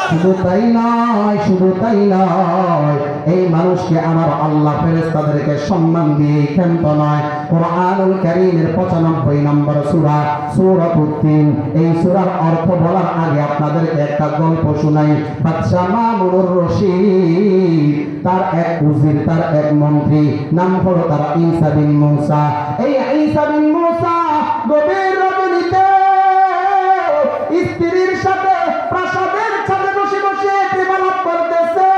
শুধু তাই নয়, শুধু তাই নয়, এই মানুষকে আমার আল্লাহ ফেরেশতাদেরকে সম্মান দিয়ে ক্ষান্ত নয়। কুরআনুল কারীমের 95 নম্বর সূরা, সূরাতুত তিন। এই সূরার অর্থ বলার আগে আপনাদেরকে একটা গল্প শোনাই। বাদশা মামুনুর রশিদ তার এক উজির, তার এক মন্ত্রী, নাম হলো তার ঈসা বিন মূসা। এই ঈসা বিন মূসা গভীর রজনীতে স্ত্রীর সাথে প্রাসাদের ছাদে বসে বসে প্রেমালাপ করতেছে।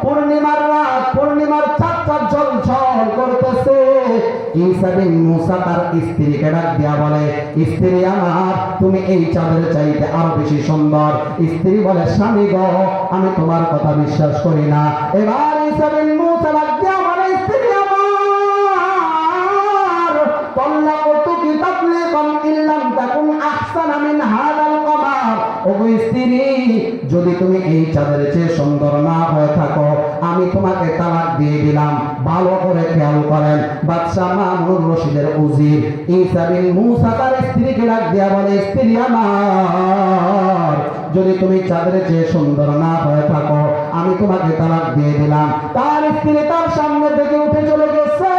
পূর্ণিমার রাত, পূর্ণিমার চাঁদটা ঝলঝল করতেছে। ঈসা বিন মূসা তার স্ত্রীকে ডাক দিয়া বলে, স্ত্রী আমার, তুমি এই চাঁদের চাইতে আরো বেশি সুন্দর। স্ত্রী বলে, স্বামী গো, আমি তোমার কথা বিশ্বাস করি না। এবার ঈসা বিন মূসা ডাক দিয়া বলে, স্ত্রী আমার, তাল্লাকুতুকি তাতলিকান ইল্লাম তাকুন আহসানা মিন হাদাল কমার। ওগো স্ত্রী, যদি তুমি এই চাঁদের চেয়ে সুন্দর না হয়ে থাকো, আমি তোমাকে তালাক দিয়ে দিলাম। ভালো করে খেয়াল করেন, বাদশা মামুনুর রশিদের উজির ঈসা বিন মূসা তার স্ত্রীকে ডাক দিয়া বলে, স্ত্রী আমার, যদি তুমি চাঁদের চেয়ে সুন্দর না হয়ে থাকো, আমি তোমাকে তালাক দিয়ে দিলাম। তার স্ত্রী তার সামনে থেকে উঠে চলে গেছে,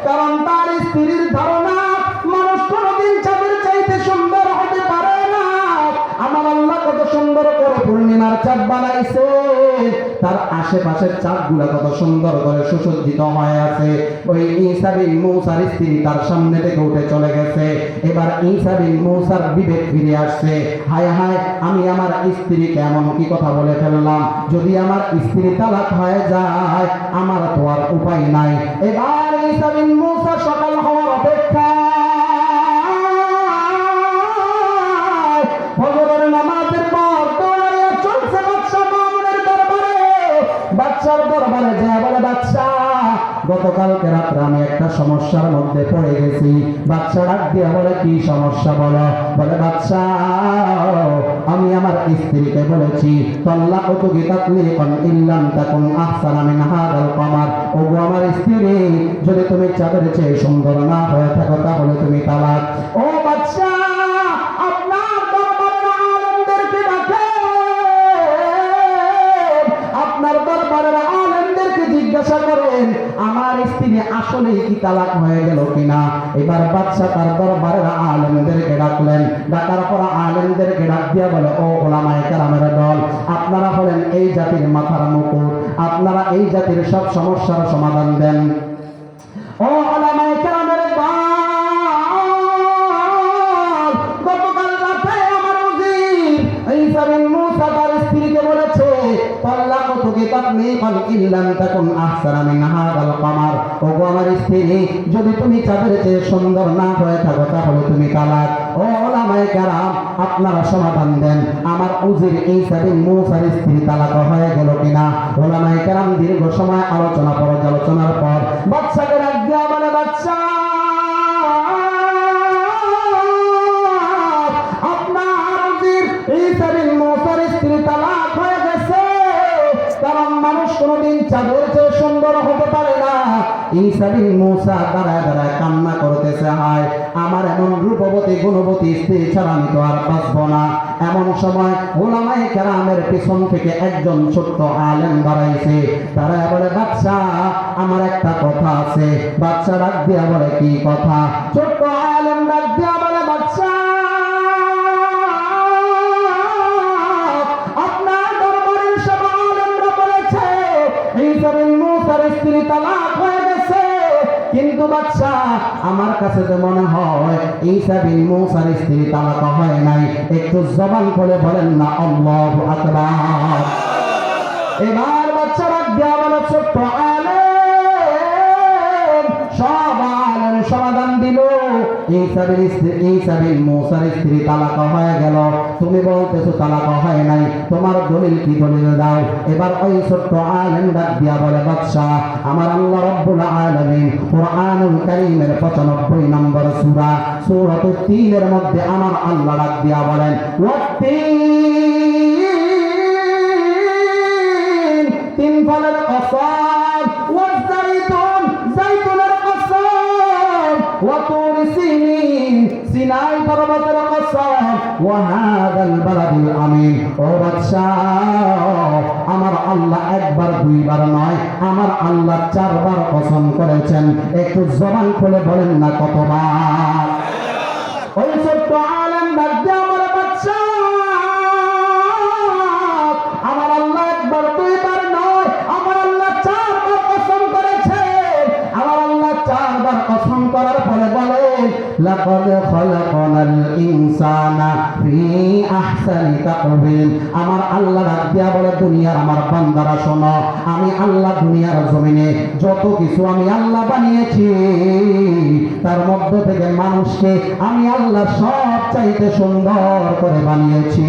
কারণ তার স্ত্রীর ধারণা মানুষ কোনদিন চাঁদের চাইতে সুন্দর হতে পারে না। আমার আল্লাহ কত সুন্দর করে পূর্ণিমার চাঁদ বানাইছে, তার আশেপাশের চাঁদগুলা কত সুন্দর করে সুসজ্জিত হয়ে আছে। ওই ঈসা বিন মূসার স্ত্রী তার সামনে থেকে উঠে চলে গেছে। এবার ঈসা বিন মূসার বিবেক ফিরে আসছে, হায় হায়, আমি আমার স্ত্রীকে এমন কি কথা বলে ফেললাম, যদি আমার স্ত্রী তালাক হয়ে যায় আমার তো আর উপায় নাই। এবার ঈসা বিন মূসা সকাল হওয়ার অপেক্ষা, ফজরের নামাজের পর দৌড়ে চলছে বাদশা মামুনের দরবারে। বাদশার দরবারে যায় বলে, বাদশা, গতকালকে রাত্রে আমি একটা সমস্যার মধ্যে পড়ে গেছি। বাদশা ডাক দিয়া বলে, কি সমস্যা বলো? বলে, বাদশা, আমি আমার স্ত্রীকে বলেছি, তাল্লাকুতুকি তাতলিকান ইল্লাম তাকুন আহসানা মিন হাদাল কমার। ওগো আমার স্ত্রী, যদি তুমি চাঁদের চেয়ে সুন্দর না হয়ে থাকো তাহলে তুমি তালাক। ও বাদশা, আপনার দরবারে আলেমদেরকে ডাকেন, আপনার আসলেই কি তালাক হয়ে গেল কিনা। এবার বাদশা তার দরবারের আলেমদেরকে ডাকলেন, ডাকার পর আলেমদেরকে ডাক দিয়া বলে, ও ওলামায়ে কেরামের দল, আপনারা হলেন এই জাতির মাথার মুকুট, আপনারা এই জাতির সব সমস্যার সমাধান দেন। ও ওলামায়ে কেরামের দল, গতকাল রাতে আমার উজির ঈসা বিন মূসা তার স্ত্রীকে বলেছে, তাল্লাকুতুকি তাতলিকান ইল্লাম তাকুন আহসানা মিন হাযাল কামার। ওগো আমার স্ত্রী, যদি তুমি চাঁদের চেয়ে সুন্দর না হয়ে থাকো তাহলে তুমি তালাক। ও ওলামায়ে কেরাম, আপনারা সমাধান দেন, আমার উজির ঈসা বিন মূসার স্ত্রী তালাক হয়ে গেল কিনা। ওলামায়ে কেরাম দীর্ঘ সময় আলোচনা পর্যালোচনার পর বাদশাকে ডাক দিয়া বলে, বাদশা, ঈসা বিন মূসার স্ত্রী তালাক হয়ে গেছে, কারণ মানুষ কোনোদিন চাঁদের চেয়ে সুন্দর হতে পারে না। ঈসা বিন মূসা দাঁড়ায় দাঁড়ায় কান্না করতেছে, হায় আমার এমন রূপবতী গুণবতী স্ত্রী ছাড়া আমি তো আর বাঁচব না। এমন সময় ওলামায়ে কেরামের পিছন থেকে একজন ছোট্ট আলেম দাঁড়াইছে, তারা বলে, বাদশা আমার একটা কথা আছে। বাদশা ডাক দিয়া বলে, কি কথা? ছোট্ট আলেম ডাক দিয়া বলে, বাদশা, ঈসা বিন মূসার স্ত্রী তালাক হয়ে গেছে, কিন্তু বাদশা আমার কাছে তো মনে হয় ঈসা বিন মূসার স্ত্রী তালাক হয় নাই। একটু জবান করে বলেন না আল্লাহু আকবার। এবার বাদশা ডাক দিয়া বলে, ছোট্ট আলেম, সব আলেম সমাধান দিল, ঈসা বিন মূসার স্ত্রী তালাক হয়ে গেল, তুমি বলতেছো তালাক হয় নাই, তোমার দলিল কি? দলিল দাও। এবার ওই ছোট্ট আলেম ডাক দিয়া বলে, বাদশা আমার আল্লাহ রাব্বুল আলামিন কুরআনুল কারীমের 95 নম্বর সূরা সূরাতুত তিনের মধ্যে আমার আল্লাহ ডাক দিয়া বলেন, তিন ফলের কসম, ওয়াজাইতুন, জাইতুনের কসম, ওয়াতুর সিনিন, সিনাই পর্বতের কসম, ওয়া হাযাল বালাদিল আমিন। ও বাদশা, আমার আল্লাহ একবার দুইবার নয়, আমার আল্লাহ 4 বার কসম করেছেন। একটু জবান খুলে বলেন না কতবার? ওই ছোট্ট আলেম ডাক দিয়া বলে, বাদশা আমার আল্লাহ একবার দুইবার নয়, আমার আল্লাহ 4 বার কসম করেছে। আমার আল্লাহ 4 বার কসম করার ফলে বলেন, লাকাদ খালাকনাল ইনসানা ফি আহসানি তাকওয়িম। আমার আল্লাহ ডাক দিয়া বলে, দুনিয়ার আমার বান্দারা শোনো, আমি আল্লাহ দুনিয়ার জমিনে যত কিছু আমি আল্লাহ বানিয়েছি, তার মধ্য থেকে মানুষকে আমি আল্লাহ সব চাইতে সুন্দর করে বানিয়েছি।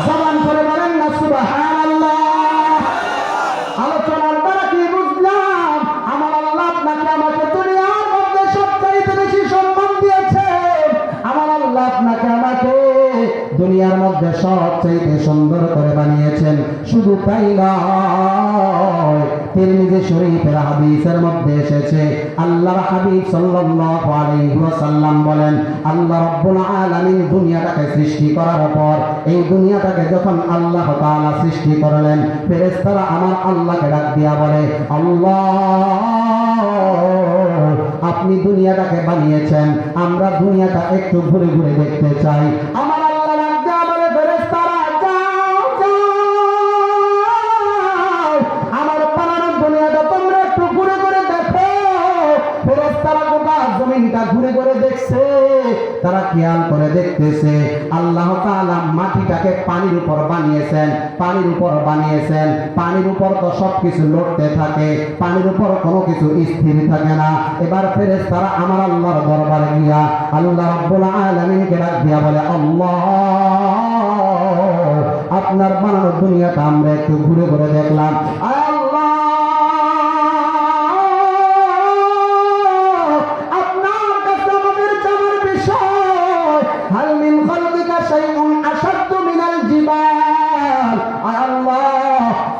জবান করে বলেন না সুবহানাল্লাহ। আলোচনার দ্বারা কি বুঝলাম? আমার আল্লাহ আপনাকে আমাকে দুনিয়ার মধ্যে সবচাইতে বেশি সম্মান দিয়েছে। আমার আল্লাহ আপনাকে আমাকে দুনিয়ার মধ্যে সবচাইতে সুন্দর করে বানিয়েছেন। শুধু তাই নয়, তিরমিজি শরীফের হাদিসের মধ্যে এসেছে, আল্লাহর হাবিব সাল্লাল্লাহু আলাইহি ওয়াসাল্লাম বলেন, আল্লাহ রাব্বুল আলামিন দুনিয়াটাকে সৃষ্টি করার পর, এই দুনিয়াটাকে যখন আল্লাহ তাআলা সৃষ্টি করলেন, ফেরেশতারা আমার আল্লাহকে ডাক দিয়া বলে, আল্লাহ আপনি দুনিয়াটাকে বানিয়েছেন, আমরা দুনিয়াটা একটু ঘুরে ঘুরে দেখতে চাই। আমার আল্লাহ ডাক দিয়া বলে, ফেরেশতারা যাও যাও, আমার বানানো দুনিয়াটা তোমরা একটু ঘুরে ঘুরে দেখো। ফেরেশতারা গোটা জমিনটা ঘুরে ঘুরে দেখছে, তারা খেয়াল করে দেখতেছে আল্লাহ তাআলা মাটিটাকে পানির উপর বানিয়েছেন, পানির উপর বানিয়েছেন, পানির উপর তো সবকিছু লড়তে থাকে, পানির উপর কোনো কিছু স্থির থাকে না। এবার ফেরেশতারা আমার আল্লাহর দরবারে গিয়া আল্লাহ রাব্বুল আলামিনকে ডাক দিয়া বলে, আল্লাহ আপনার বানানো দুনিয়াটা আমরা একটু ঘুরে ঘুরে দেখলাম,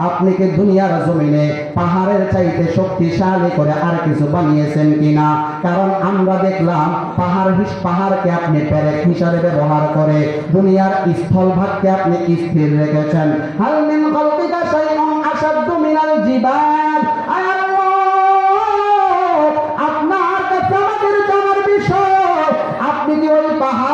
আপনি কি দুনিয়ার জমিনে পাহাড়ের চাইতে শক্তিশালী করে আর কিছু বানিয়েছেন কিনা? কারণ আমরা দেখলাম পাহাড়কে আপনি পেরেক হিসাবে ব্যবহার করে দুনিয়ার স্থলভাগকে আপনি স্থির রেখেছেন। হাল মিন খালকিকা শাইউন আশাদ্দু মিনাল জিবাল। আল্লাহ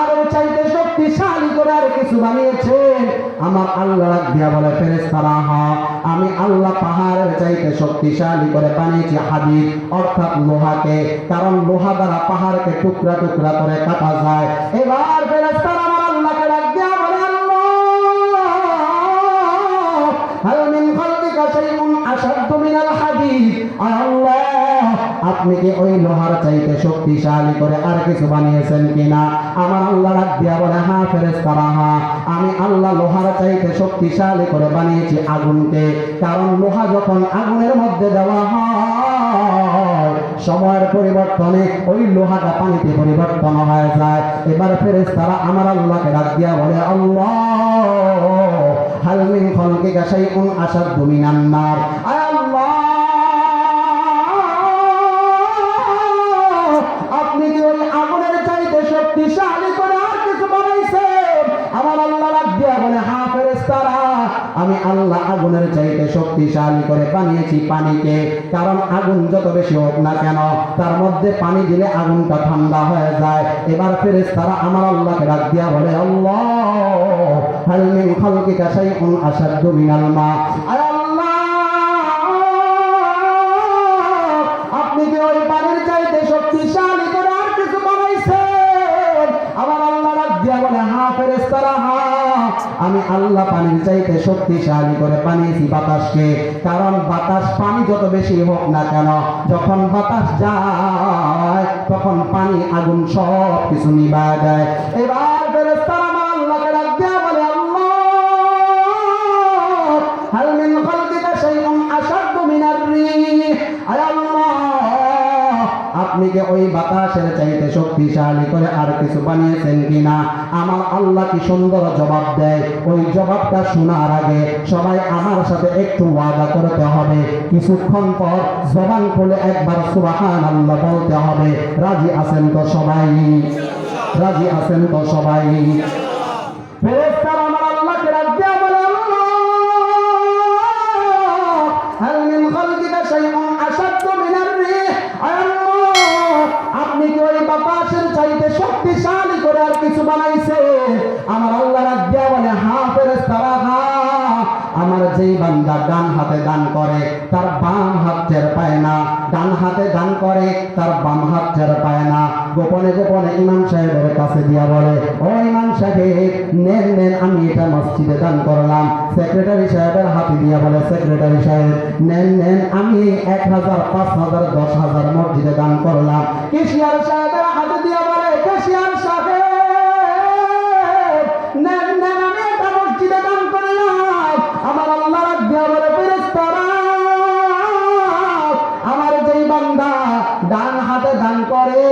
পাহাড়ের চাইতে শক্তিশালী করে আর কিছু বানিয়েছেন? আমার আল্লাহ ডাক দিয়া বলে ফেরেশতারা হ্যাঁ, আমি আল্লাহ পাহাড়ের চাইতে শক্তিশালী করে বানিয়েছি হাদিদ অর্থাৎ লোহাকে, কারণ লোহা দ্বারা পাহাড়কে টুকরা টুকরা করে কাটা যায়। এবার ফেরেশতারা আমার আল্লাহকে ডাক দিয়া বলে আল্লাহ হাল মিন খালকিকা শাইউন আশাদ্দু মিনাল হাদিদ, আল্লাহ আপনি কি ওই লোহার চাইতে শক্তিশালী করে আর কিছু বানিয়েছেন কিনা? আমার আল্লাহ ডাক দিয়া বলে হ্যাঁ ফেরেশতারা হ্যাঁ, আমি আল্লাহ লোহার চাইতে শক্তিশালী করে বানিয়েছি আগুনকে, কারণ লোহা যখন আগুনের মধ্যে দেওয়া হয় সময়ের পরিবর্তনে ওই লোহাটা পানিতে পরিবর্তন হয়ে যায়। এবার ফেরেশতারা আমার আল্লাহকে ডাক দিয়া বলে আল্লাহ হাল মিন খালকিকা শাইউন আশাদ্দু মিনান নার, আয় আল্লাহ আপনি কি ওই আগুনের চাইতে শক্তিশালী করে আর কিছু বানাইছেন? আমার আল্লাহ ডাক দিয়া বলে হ্যাঁ ফেরেশতারা, আমি আল্লাহ আগুনের চাইতে শক্তিশালী করে বানিয়েছি পানিকে, কারণ আগুন যত বেশি হোক না কেন তার মধ্যে পানি দিলে আগুনটা ঠান্ডা হয়ে যায়। এবার ফেরেশতারা আমার আল্লাহকে ডাক দিয়া বলে আল্লাহ হাল মিন খালকিকা শাইউন আশাদ্দু মিনাল মা, আয় আল্লাহ আপনি কি ওই পানির চাইতে শক্তিশালী করে আর কিছু বানাইছেন? আমার আল্লাহ ডাক দিয়া বলে হ্যাঁ ফেরেশতারা হ্যাঁ, আমি আল্লাহ পানির চাইতে শক্তিশালী করে বানিয়েছি বাতাসকে, কারণ বাতাস পানি যত বেশি হোক না কেন যখন বাতাস যায় তখন পানি আগুন সব কিছু নিভায় দেয়। এবার ফেরেশতারা আমার আল্লাহকে ডাক দিয়া বলে আল্লাহ হাল মিন খালকিকা শাইউন আশাদ্দু মিনার রিহ, আয় আল্লাহ আপনি কি ওই বাতাসের চাইতে শক্তিশালী করে আর কিছু বানিয়েছেন কিনা? আমার আল্লাহ কি সুন্দর জবাব দেয়। ওই জবাবটা শোনার আগে সবাই আমার সাথে একটু ওয়াদা করতে হবে, কিছুক্ষণ পর জবান খুলে একবার সুবহানাল্লাহ বলতে হবে। রাজি আছেন তো সবাই? রাজি আছেন তো সবাই? ফেরেশতারা আমার আল্লাহকে ডাক দিয়া বলে আল্লাহ হাল মিন খালকিকা শাইউন আশাদ্দু মিনার রিহ, আয় আল্লাহ আপনি কি ওই বাতাসের চাইতে শক্তিশালী করে আর কিছু বানাইছে? আমার আল্লাহ ডাক দিয়া বলে হ্যাঁ ফেরেশতারা হ্যাঁ, আমার যেই বান্দা ডান হাতে দান করে তার বাম হাত টের পায় না, ডান হাতে দান করে তার বাম হাত টের পায় না। গোপনে গোপনে ইমাম সাহেবের কাছে দিয়া বলে ও ইমাম সাহেব নেন নেন, আমি এটা মসজিদে দান করলাম। সেক্রেটারি সাহেবের হাতে দিয়া বলে সেক্রেটারি সাহেব নেন নেন, আমি 1000 5000 10,000 মসজিদে দান করলাম। কেশিয়ার সাহেবের হাতে দিয়া বলে কেশিয়ার সাহেব নেন নেন, আমি এটা মসজিদে দান করলাম। আমার আল্লাহ ডাক দিয়া বলে ফেরেশতারা আমার যেই বান্দা ডান হাতে দান করে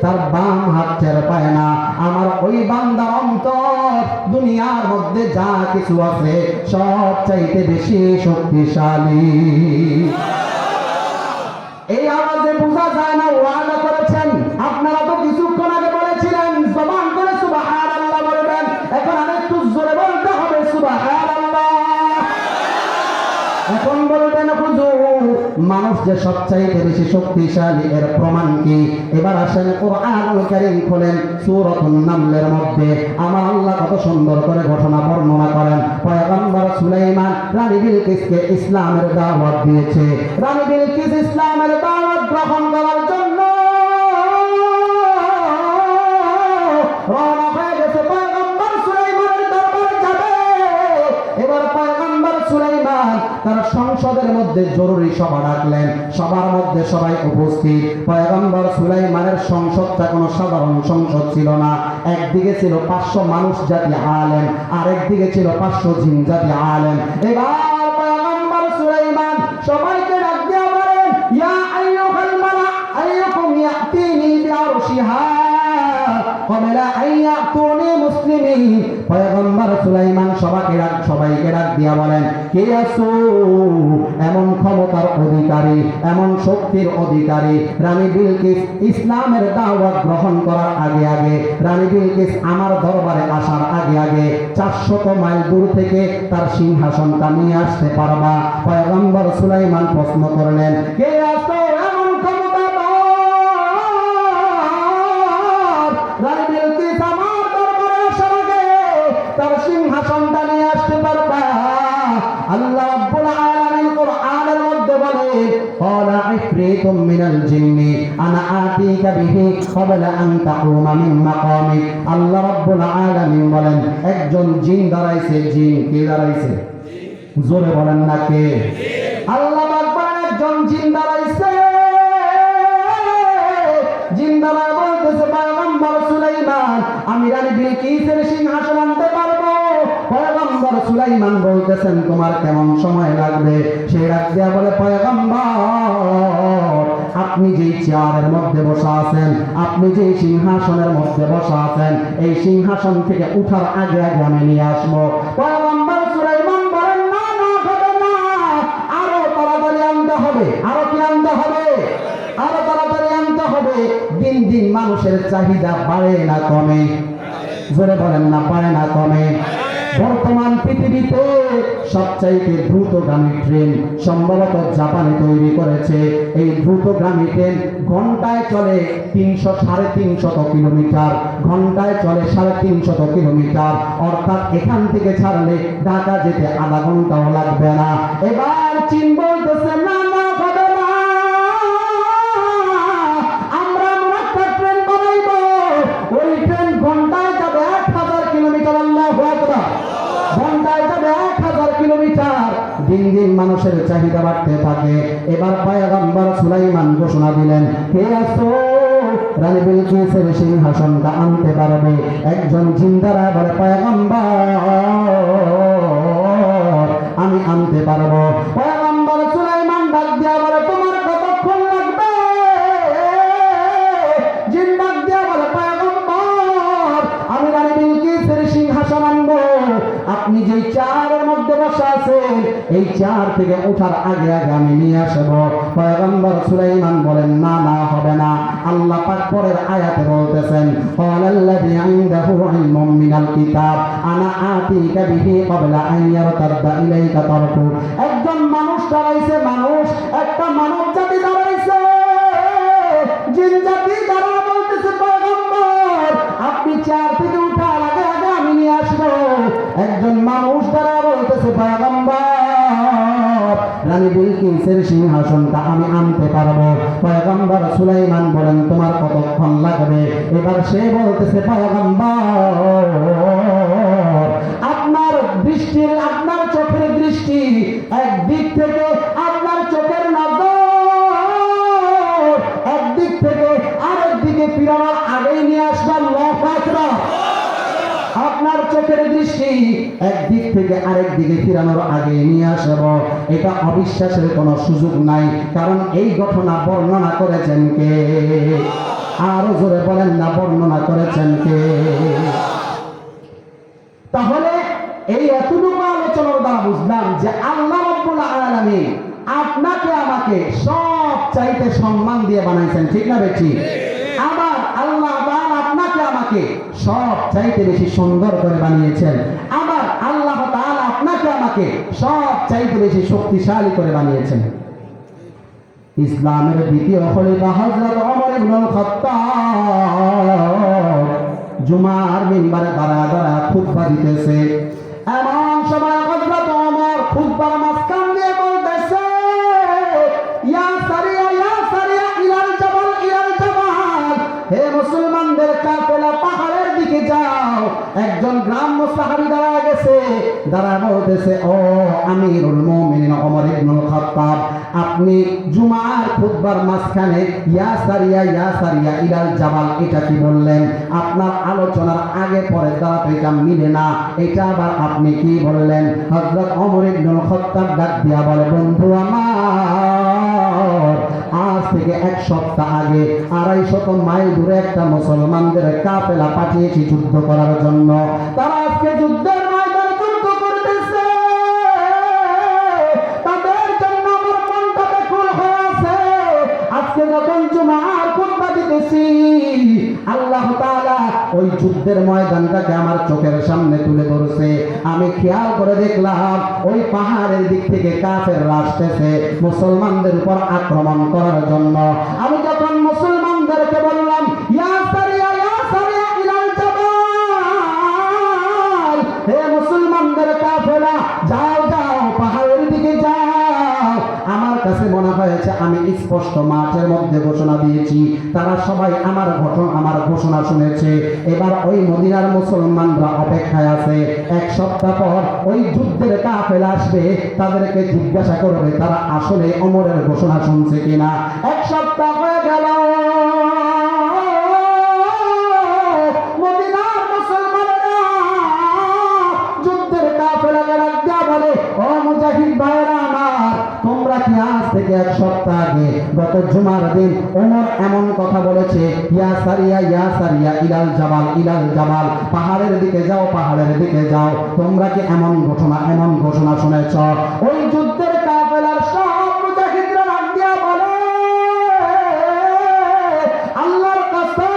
তার বাম হাত টের পায় না, আমার ওই বান্দার অন্তর দুনিয়ার মধ্যে যা কিছু আছে সব চাইতে বেশি শক্তিশালী। এই আওয়াজে বোঝা যায় না ওয়াদা করেছেন। আপনারা তো কিছুক্ষণ আগে বলেছিলেন জবান করে সুবহানাল্লাহ বলবেন, এখন আরেকটু জোরে বলতে হবে সুবহানাল্লাহ। এখন বলবেন হুজুর মানুষ যে সবচাইতে বেশি শক্তিশালী এর প্রমাণ কি? এবার আসেন কোরআনুল কারীম খোলেন সূরাতুন নামলের মধ্যে আমার আল্লাহ কত সুন্দর করে ঘটনা বর্ণনা করেন। পয়গম্বর সুলাইমান রানী বিলকিসকে ইসলামের দাওয়াত দিয়েছে। রানী বিলকিস ইসলামের দাওয়াত গ্রহণ করার জন্য রওনা হয়ে গেছে। পয়গম্বর সুলাইমানের দরবারে যাবে। এবার পয়গম্বর সুলাইমান তার সংসদের মধ্যে জরুরি সভা ডাকলেন। সবার মধ্যে সবাই উপস্থিত। পয়গম্বর সুলাইমানের সংসদটা কোনো সাধারণ সংসদ ছিল না। একদিকে ছিল 500 মানুষ জাতি আলেম, আরেকদিকে ছিল 500 জিন জাতি আলেম। এবার পয়গম্বর সুলাইমান সবাইকে ডাক দিয়া বলেন ইয়া আইয়ুহাল মালা আইয়ুকুম ইয়াতিনি বিআরশিহা ক্বাবলা আন ইয়াতুনি মুসলিমিন। পয়গম্বর সুলাইমান সবাইকে ডাক দিয়া বলেন কে আছো এমন ক্ষমতার অধিকারী, এমন শক্তির অধিকারী? রানী বিলকিস ইসলামের দাওয়াত গ্রহণ করার আগে আগে, রানী বিলকিস আমার দরবারে আসার আগে আগে 400 মাইল দূর থেকে তার সিংহাসনটা নিয়ে আসতে পারবা? পয়গম্বর সুলাইমান প্রশ্ন করলেন কে আছো এমন ক্ষমতা? রানী বিলকিস আমার আল্লাহ রাব্বুল আলামিন কোরআনের মধ্যে বলে ক্বালা ইফরিতুম মিনাল জিন্নি আনা আতিকা বিহি ক্বাবলা আন তাকুমা মিন মাকামিক। আল্লাহ রাব্বুল আলামিন বলেন একজন জিন দাঁড়াইছে। জিন কে দাঁড়াইছে? জোরে বলেন না কে? আল্লাহ পাক বলেন একজন জিন দাঁড়াইছে। জিন দাঁড়ায় বলতেছে পয়গম্বর সুলাইমান আমি রানী বিলকিসের সিংহাসন আনতে পারবো। পয়গম্বর সুলাইমান বলতেছেন তোমার কেমন সময় লাগবে? সে ডাক দিয়া বলে পয়গম্বর আপনি যেই চেয়ারের মধ্যে বসা আছেন, আপনি যেই সিংহাসনের মধ্যে বসা আছেন, এই সিংহাসন থেকে উঠার আগে আগে আমি নিয়ে আসবো। পয়গম্বর সুলাইমান বলেন না না হবে না, আরো তাড়াতাড়ি আনতে হবে। আরো কি আনতে হবে? আরো তাড়াতাড়ি আনতে হবে। দিন দিন মানুষের চাহিদা বাড়ে না কমে? জোরে বলেন না বাড়ে না কমে? বর্তমান পৃথিবীতে সবচাইতে দ্রুতগামী ট্রেন সম্ভবত জাপানে তৈরি করেছে। এই দ্রুতগামী ট্রেন ঘন্টায় চলে 300-350 কিলোমিটার, ঘন্টায় চলে 350 কিলোমিটার, অর্থাৎ এখান থেকে ছাড়লে ঢাকা যেতে আধা ঘন্টাও লাগবে না। এবার চীন বলতেছে না না হবে না, আমরা একটা ট্রেন বানাইবো, ওই ট্রেন ঘন্টায় যাবে 1000 কিলোমিটার। আল্লাহু আকবার, ঘন্টায় যাবে 1000 কিলোমিটার। দিন দিন মানুষের চাহিদা বাড়তে থাকে। এবার পয়গম্বর সুলাইমান ঘোষণা দিলেন কে আসো রানী বিলকিসের সিংহাসনটা আনতে পারবে? একজন জিন্দারা বলে পয়গম্বর আমি আনতে পারবো। পয়গম্বর সুলাইমান ডাক দিয়া বলে তোমার কতক্ষণ লাগবে? জিন ডাক দিয়া বলে পয়গম্বর আমি রানী বিলকিসের সিংহাসন আনবো। আপনি যেই চেয়ারের মধ্যে বসা আছেন এই চেয়ার থেকে ওঠার আগে আগে আমি নিয়ে আসবো। পয়গম্বর সুলাইমান বলেন না না হবে না। আল্লাহ পাক পরের আয়াতে বলতেছেন ক্বালাল্লাযী ইনদাহু ইলমুম মিনাল কিতাব আনা আতিকা বিহি ক্বাবলা আন ইয়ারতাদ্দা ইলাইকা তারফু। একজন মানুষ দাঁড়াইছে, মানুষ একটা মানব জাতি দাঁড়াইছে, জিন জাতি দাঁড়া বলতেছে পয়গম্বর আপনি চেয়ার থেকে উঠার আগে আগে আমি নিয়ে আসবো। একজন মানুষ দ্বারা বলতেছে পয়গম্বর রানী বিলকিসের সিংহাসনটা আমি আনতে পারবো। পয়গম্বর সুলাইমান বলেন তোমার কতক্ষণ লাগবে? এবার সে বলতেছে পয়গম্বর আপনার দৃষ্টির, আপনার চোখের দৃষ্টি একদিক থেকে, আপনার চোখের নজর একদিক থেকে আরেক দিকে ফিরানোর আগেই নিয়ে আসবেন। আল্লাহু আকবার। আপনার চোখের দৃষ্টি একদিক থেকে আরেক দিকে ফিরানোর আগে নিয়ে আসব। এটা অবিশ্বাসের কোনো সুযোগ নাই, কারণ এই ঘটনা বর্ণনা করেছেন কে? আরো জোরে বলেন না বর্ণনা করেছেন কে? তাহলে এই এতটুকু আলোচনার দ্বারা বুঝলাম যে আল্লাহ রাব্বুল আলামিন আপনাকে আমাকে সব চাইতে সম্মান দিয়ে বানাইছেন, ঠিক না বেঠি? আবার আল্লাহ আপনাকে আমাকে সব চাইতে বেশি সুন্দর করে বানিয়েছেন। আবার আল্লাহ তাআলা আপনাকে আমাকে সব চাইতে বেশি শক্তিশালী করে বানিয়েছেন। ইসলামের দ্বিতীয় খলিফা হযরত ওমর ইবনুল খাত্তাব জুমার মিম্বারে দাঁড়ায় দাঁড়ায় খুতবা দিতেছে। এমন সময় হযরত ওমর খুতবার মাঝখান দিয়ে বলতেছে ইয়া সারিয়া ইলাল জাবাল ইলাল জাবাল, হে মুসলমানদের কাফেলা পাহাড়ের দিকে যাও। একজন গ্রাম্য সাহাবী দাঁড়ায় গেছে, দাঁড়ায় বলতেছে ও আমিরুল মুমিনিন ওমর ইবনুল খাত্তাব, আপনি জুমার খুতবার মাঝখানে ইয়া সারিয়া ইলাল জাবাল এটা কি বললেন? আপনার আলোচনার আগে পরে দাঁড়াতে এটা মিলে না, এটা আবার আপনি কি বললেন? হযরত ওমর ইবনুল খাত্তাব ডাক দিয়া বলে বন্ধু আমার, আজ থেকে 1 সপ্তাহ আগে 250 মাইল দূরে একটা মুসলমানদের কাফেলা পাঠিয়েছি যুদ্ধ করার জন্য। তারা আজকে যুদ্ধের ময়দানে যুদ্ধ করতেছে, তাদের জন্য আমার মনটা ব্যাকুল হয়ে আছে। আজকে যখন জুমার খুতবা দিতেছি আল্লাহ তাআলা ওই যুদ্ধের ময়দানটাকে আমার চোখের সামনে তুলে ধরছে। আমি খেয়াল করে দেখলাম ওই পাহাড়ের দিক থেকে কাফেররা আসতেছে মুসলমানদের উপর আক্রমণ করার জন্য। আমি যখন মুসলমানদেরকে বললাম ইয়া সারিয়া ইলাল জাবাল, হে মুসলমানদের কাফেলা যাও যাও পাহাড় হয়েছে আমি স্পষ্ট মাঠের মধ্যে ঘোষণা দিয়েছি, তারা সবাই আমার ঘোষণা শুনেছে। এবার ওই মদিনার মুসলমানরা অপেক্ষায় আছে, এক সপ্তাহ পর ওই যুদ্ধের কাফেলা আসবে, তাদেরকে জিজ্ঞাসা করবে তারা আসলে ওমরের ঘোষণা শুনছে কিনা। এক সপ্তাহ হয়ে গেল, মদিনার মুসলমানেরা যুদ্ধের কাফেলাকে রাখা বলে, ও মুজাহিদ ভাইরা আমার, তোমরা কি আজ থেকে এক সপ্তাহ আগে গত জুমার দিন ওমর এমন কথা বলেছে, ইয়া সারিয়া ইলাল জাবাল, পাহাড়ের দিকে যাও, পাহাড়ের দিকে যাও, তোমরা কি এমন ঘোষণা শুনেছ? ওই যুদ্ধের কাফেলার সব মুজাহিদরা ডাক দিয়া বলে, আল্লাহর কসম,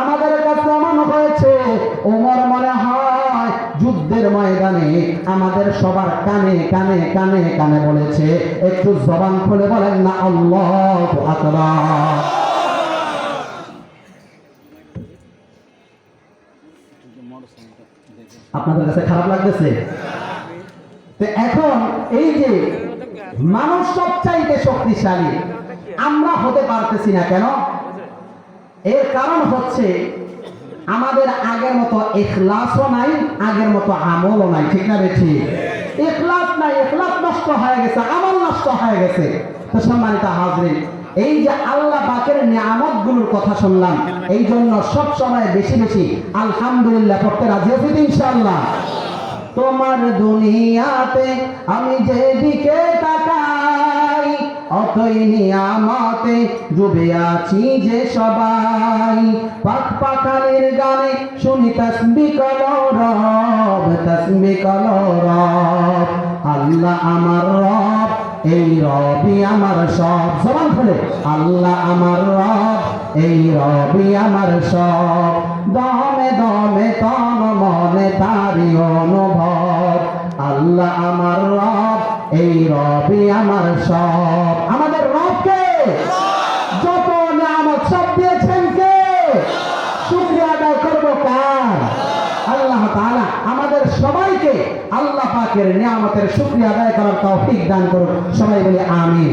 আমাদের কাছে এমন হয়েছে ওমর মনে হয় যুদ্ধের ময়দানে আমাদের সবার কানে কানে কানে কানে বলেছে। একটু জবান খুলে বলেন না আল্লাহু আকবার। আপনাদের কাছে খারাপ লাগতেছে? তো এখন এই যে মানুষ সবচাইতে শক্তিশালী, আমরা হতে পারতেছি না কেন? এর কারণ হচ্ছে আমাদের আগের মতো ইখলাসও নাই, আগের মতো আমলও নাই। ঠিক না বেঠি? ইখলাস নাই, ইখলাস নষ্ট হয়ে গেছে, আমল নষ্ট হয়ে গেছে। তো সম্মানিত হাজরিন, এই যে আল্লাহ পাকের নিয়ামতগুলোর কথা শুনলাম, এই জন্য সব সময় বেশি বেশি আলহামদুলিল্লাহ করতে রাজি আছি ইনশাআল্লাহ। তোমার দুনিয়াতে আমি যেদিকে তাকাই, অতই নিয়ামতে ডুবে আছি যে সবাই। পাখ পাখালির গানে শুনি তাসবিহ করো রব, আল্লাহ আমার রব, এই রবি আমার সব। জবান খুলে আল্লাহ আমার রব, এই রবি আমার সব। দমে দমে তন মনে তারি অনুভব, আল্লাহ আমার রব, এই রবি আমার সব। আমাদের রবকে যত নিয়ামত সব দিয়েছেন কে? শুকরিয়া আদায় করবো কার? আল্লাহ তাআলা আমাদের সবাইকে আল্লাহ পাকের নিয়ামতের শুকরিয়া আদায় করার তৌফিক দান করুন। সবাই বলি আমিন।